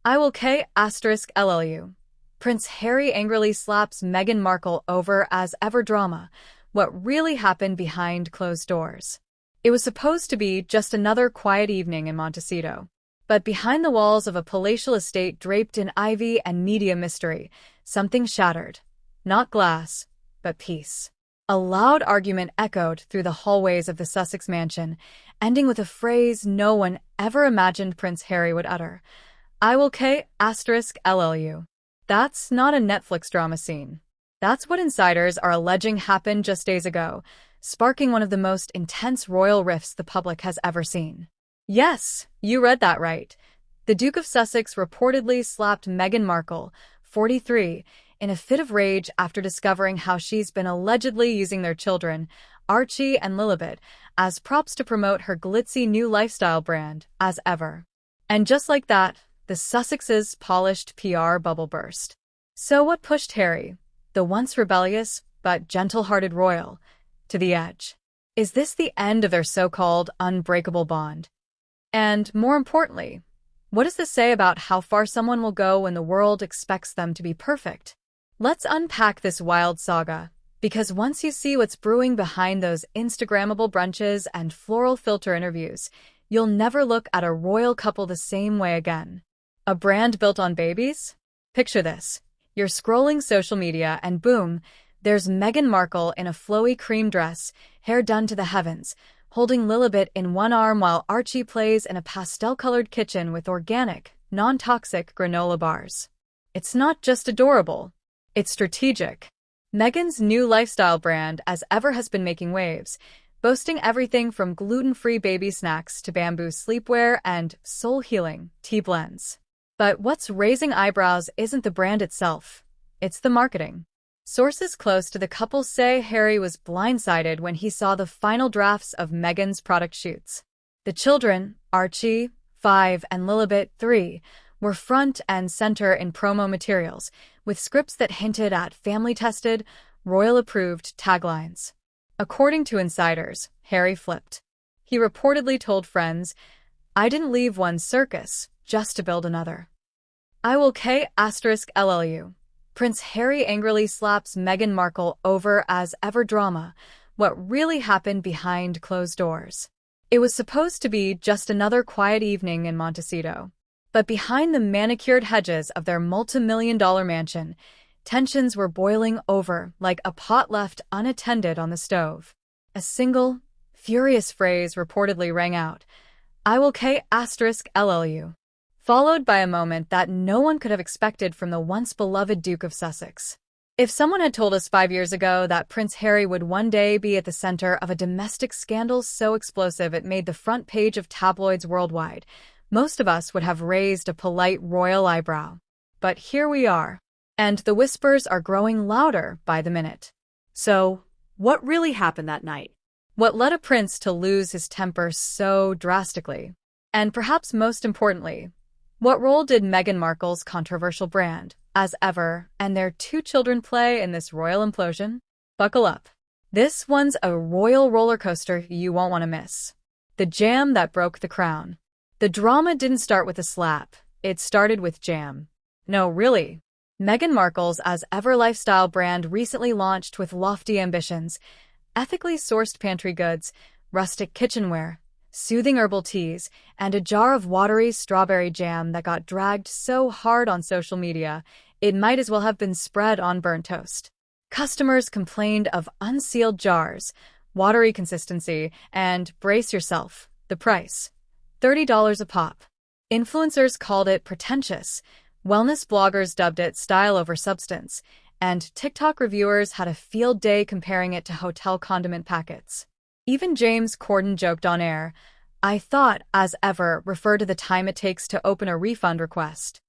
I will K*LLU. Prince Harry angrily slaps Meghan Markle over as ever drama. What really happened behind closed doors? It was supposed to be just another quiet evening in Montecito. But behind the walls of a palatial estate draped in ivy and media mystery, something shattered. Not glass, but peace. A loud argument echoed through the hallways of the Sussex mansion, ending with a phrase no one ever imagined Prince Harry would utter. I will K*LLU. That's not a Netflix drama scene. That's what insiders are alleging happened just days ago, sparking one of the most intense royal rifts the public has ever seen. Yes, you read that right. The Duke of Sussex reportedly slapped Meghan Markle, 43, in a fit of rage after discovering how she's been allegedly using their children, Archie and Lilibet, as props to promote her glitzy new lifestyle brand, as ever. And just like that, the Sussexes' polished PR bubble burst. So what pushed Harry, the once rebellious but gentle-hearted royal, to the edge? Is this the end of their so-called unbreakable bond? And more importantly, what does this say about how far someone will go when the world expects them to be perfect? Let's unpack this wild saga, because once you see what's brewing behind those Instagrammable brunches and floral filter interviews, you'll never look at a royal couple the same way again. A brand built on babies? Picture this. You're scrolling social media and boom, there's Meghan Markle in a flowy cream dress, hair done to the heavens, holding Lilibet in one arm while Archie plays in a pastel-colored kitchen with organic, non-toxic granola bars. It's not just adorable. It's strategic. Meghan's new lifestyle brand as ever has been making waves, boasting everything from gluten-free baby snacks to bamboo sleepwear and soul-healing tea blends. But what's raising eyebrows isn't the brand itself, it's the marketing. Sources close to the couple say Harry was blindsided when he saw the final drafts of Meghan's product shoots. The children, Archie, 5, and Lilibet, 3, were front and center in promo materials, with scripts that hinted at family-tested, royal-approved taglines. According to insiders, Harry flipped. He reportedly told friends, "I didn't leave one circus just to build another." I will K*LLU. Prince Harry angrily slaps Meghan Markle over as ever drama. What really happened behind closed doors? It was supposed to be just another quiet evening in Montecito. But behind the manicured hedges of their multi-million-dollar mansion, tensions were boiling over like a pot left unattended on the stove. A single, furious phrase reportedly rang out, I will K*LLU, followed by a moment that no one could have expected from the once-beloved Duke of Sussex. If someone had told us 5 years ago that Prince Harry would one day be at the center of a domestic scandal so explosive it made the front page of tabloids worldwide, most of us would have raised a polite royal eyebrow. But here we are, and the whispers are growing louder by the minute. So, what really happened that night? What led a prince to lose his temper so drastically? And perhaps most importantly, what role did Meghan Markle's controversial brand, as ever, and their 2 children play in this royal implosion? Buckle up. This one's a royal roller coaster you won't want to miss. The jam that broke the crown. The drama didn't start with a slap, it started with jam. No, really. Meghan Markle's as ever lifestyle brand recently launched with lofty ambitions, ethically sourced pantry goods, rustic kitchenware, soothing herbal teas, and a jar of watery strawberry jam that got dragged so hard on social media, it might as well have been spread on burnt toast. Customers complained of unsealed jars, watery consistency, and, brace yourself, the price. $30 a pop. Influencers called it pretentious, wellness bloggers dubbed it style over substance, and TikTok reviewers had a field day comparing it to hotel condiment packets. Even James Corden joked on air, I thought, as ever, refer to the time it takes to open a refund request.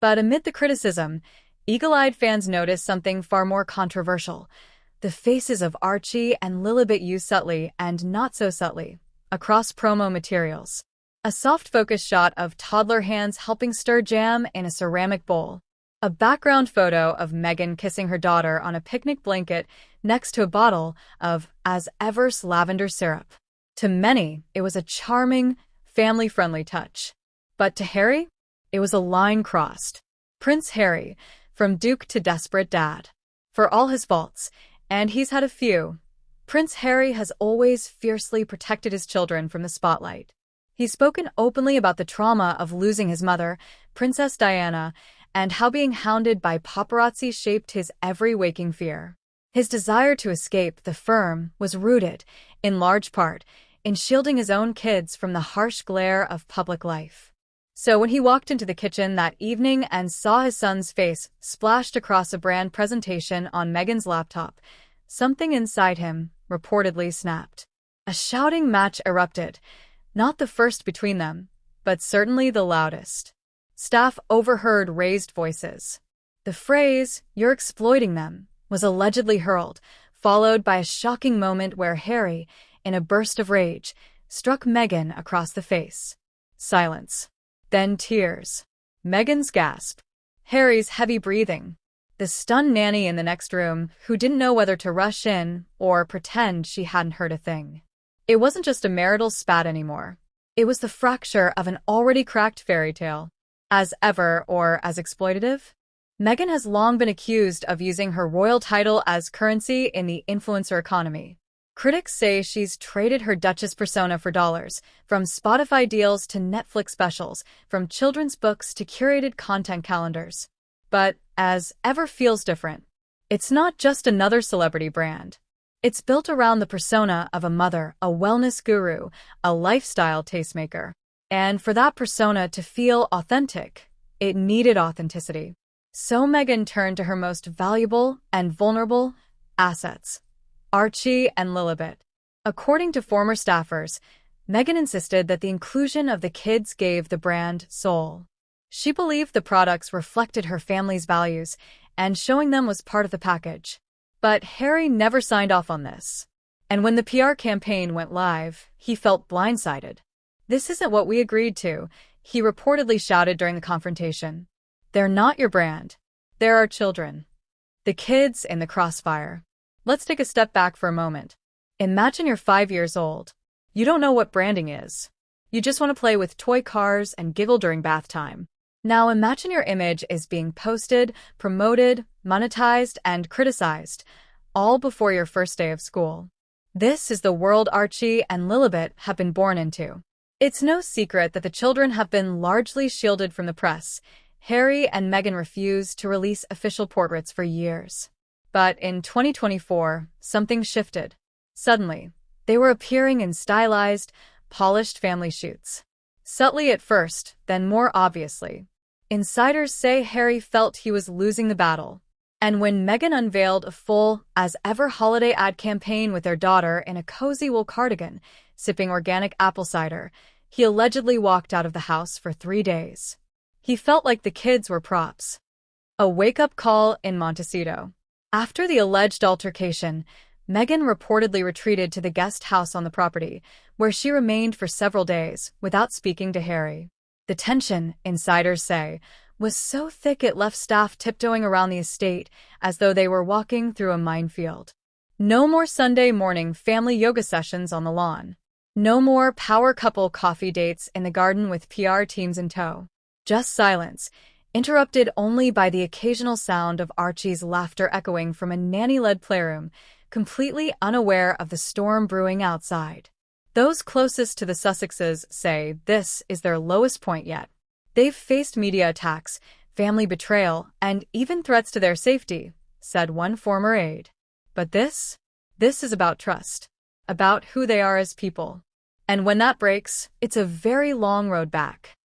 But amid the criticism, eagle-eyed fans noticed something far more controversial. The faces of Archie and Lilibet used subtly and not so subtly across promo materials. A soft focus shot of toddler hands helping stir jam in a ceramic bowl. A background photo of Meghan kissing her daughter on a picnic blanket next to a bottle of, as ever's lavender syrup. To many, it was a charming, family-friendly touch. But to Harry, It was a line crossed. Prince Harry, from Duke to desperate dad. For all his faults, and he's had a few, Prince Harry has always fiercely protected his children from the spotlight. He's spoken openly about the trauma of losing his mother, Princess Diana, and how being hounded by paparazzi shaped his every waking fear. His desire to escape the firm was rooted, in large part, in shielding his own kids from the harsh glare of public life. So when he walked into the kitchen that evening and saw his son's face splashed across a brand presentation on Meghan's laptop, something inside him reportedly snapped. A shouting match erupted, not the first between them, but certainly the loudest. Staff overheard raised voices. The phrase, "You're exploiting them," was allegedly hurled, followed by a shocking moment where Harry, in a burst of rage, struck Meghan across the face. Silence. Then tears. Meghan's gasp. Harry's heavy breathing. The stunned nanny in the next room, who didn't know whether to rush in or pretend she hadn't heard a thing. It wasn't just a marital spat anymore. It was the fracture of an already cracked fairy tale. As ever, or as exploitative? Meghan has long been accused of using her royal title as currency in the influencer economy. Critics say she's traded her Duchess persona for dollars, from Spotify deals to Netflix specials, from children's books to curated content calendars. But, as ever feels different. It's not just another celebrity brand. It's built around the persona of a mother, a wellness guru, a lifestyle tastemaker. And for that persona to feel authentic, it needed authenticity. So Meghan turned to her most valuable and vulnerable assets, Archie and Lilibet. According to former staffers, Meghan insisted that the inclusion of the kids gave the brand soul. She believed the products reflected her family's values, and showing them was part of the package. But Harry never signed off on this. And when the PR campaign went live, he felt blindsided. "This isn't what we agreed to," he reportedly shouted during the confrontation. "They're not your brand. They're our children. The kids in the crossfire." Let's take a step back for a moment. Imagine you're 5 years old. You don't know what branding is. You just want to play with toy cars and giggle during bath time. Now imagine your image is being posted, promoted, monetized, and criticized, all before your first day of school. This is the world Archie and Lilibet have been born into. It's no secret that the children have been largely shielded from the press. Harry and Meghan refused to release official portraits for years. But in 2024, something shifted. Suddenly, they were appearing in stylized, polished family shoots. Subtly at first, then more obviously. Insiders say Harry felt he was losing the battle. And when Meghan unveiled a full, as-ever holiday ad campaign with their daughter in a cozy wool cardigan, sipping organic apple cider, he allegedly walked out of the house for 3 days. He felt like the kids were props. A wake-up call in Montecito. After the alleged altercation, Meghan reportedly retreated to the guest house on the property, where she remained for several days without speaking to Harry. The tension, insiders say, was so thick it left staff tiptoeing around the estate as though they were walking through a minefield. No more Sunday morning family yoga sessions on the lawn. No more power couple coffee dates in the garden with PR teams in tow. Just silence, interrupted only by the occasional sound of Archie's laughter echoing from a nanny-led playroom, completely unaware of the storm brewing outside. Those closest to the Sussexes say this is their lowest point yet. They've faced media attacks, family betrayal, and even threats to their safety, said one former aide. But this is about trust, about who they are as people. And when that breaks, it's a very long road back.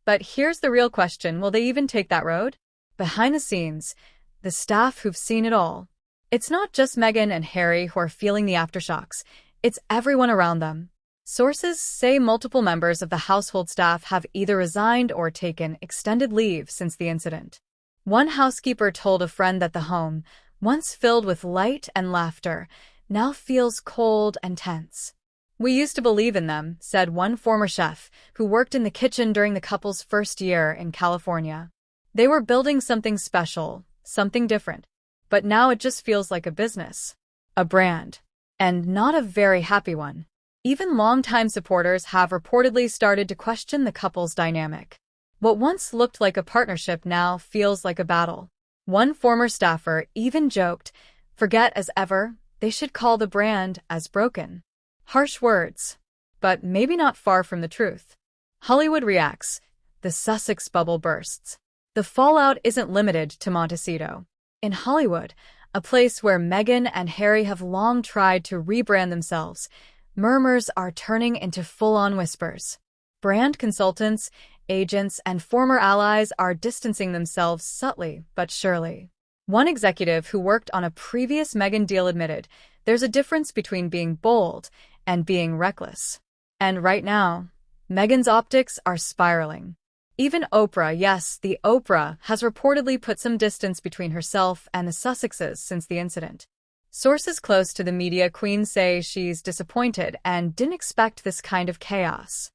But here's the real question, will they even take that road? Behind the scenes, the staff who've seen it all. It's not just Meghan and Harry who are feeling the aftershocks, it's everyone around them. Sources say multiple members of the household staff have either resigned or taken extended leave since the incident. One housekeeper told a friend that the home, once filled with light and laughter, now feels cold and tense. "We used to believe in them," said one former chef who worked in the kitchen during the couple's first year in California. "They were building something special, something different. But now it just feels like a business, a brand, and not a very happy one." Even longtime supporters have reportedly started to question the couple's dynamic. What once looked like a partnership now feels like a battle. One former staffer even joked, "Forget as ever, they should call the brand as broken." Harsh words, but maybe not far from the truth. Hollywood reacts. The Sussex bubble bursts. The fallout isn't limited to Montecito. In Hollywood, a place where Meghan and Harry have long tried to rebrand themselves, murmurs are turning into full-on whispers. Brand consultants, agents, and former allies are distancing themselves subtly but surely. One executive who worked on a previous Meghan deal admitted, "There's a difference between being bold and being reckless." And right now, Meghan's optics are spiraling. Even Oprah, yes, the Oprah, has reportedly put some distance between herself and the Sussexes since the incident. Sources close to the media queen say she's disappointed and didn't expect this kind of chaos.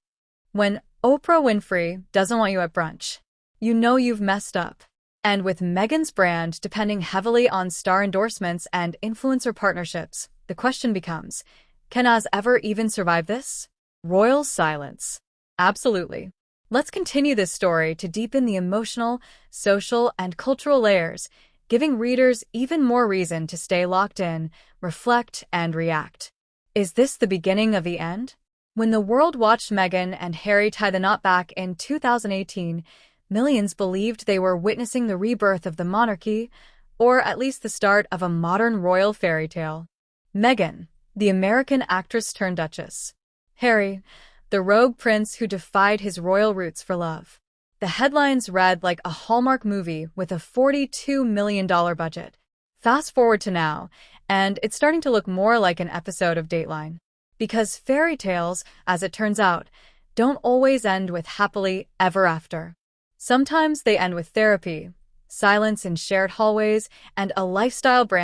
When Oprah Winfrey doesn't want you at brunch, you know you've messed up. And with Meghan's brand depending heavily on star endorsements and influencer partnerships, the question becomes, can Oz ever even survive this? Royal silence. Absolutely. Let's continue this story to deepen the emotional, social, and cultural layers, giving readers even more reason to stay locked in, reflect, and react. Is this the beginning of the end? When the world watched Meghan and Harry tie the knot back in 2018, millions believed they were witnessing the rebirth of the monarchy, or at least the start of a modern royal fairy tale. Meghan, the American actress turned duchess. Harry, the rogue prince who defied his royal roots for love. The headlines read like a Hallmark movie with a $42 million budget. Fast forward to now, and it's starting to look more like an episode of Dateline. Because fairy tales, as it turns out, don't always end with happily ever after. Sometimes they end with therapy, silence in shared hallways, and a lifestyle brand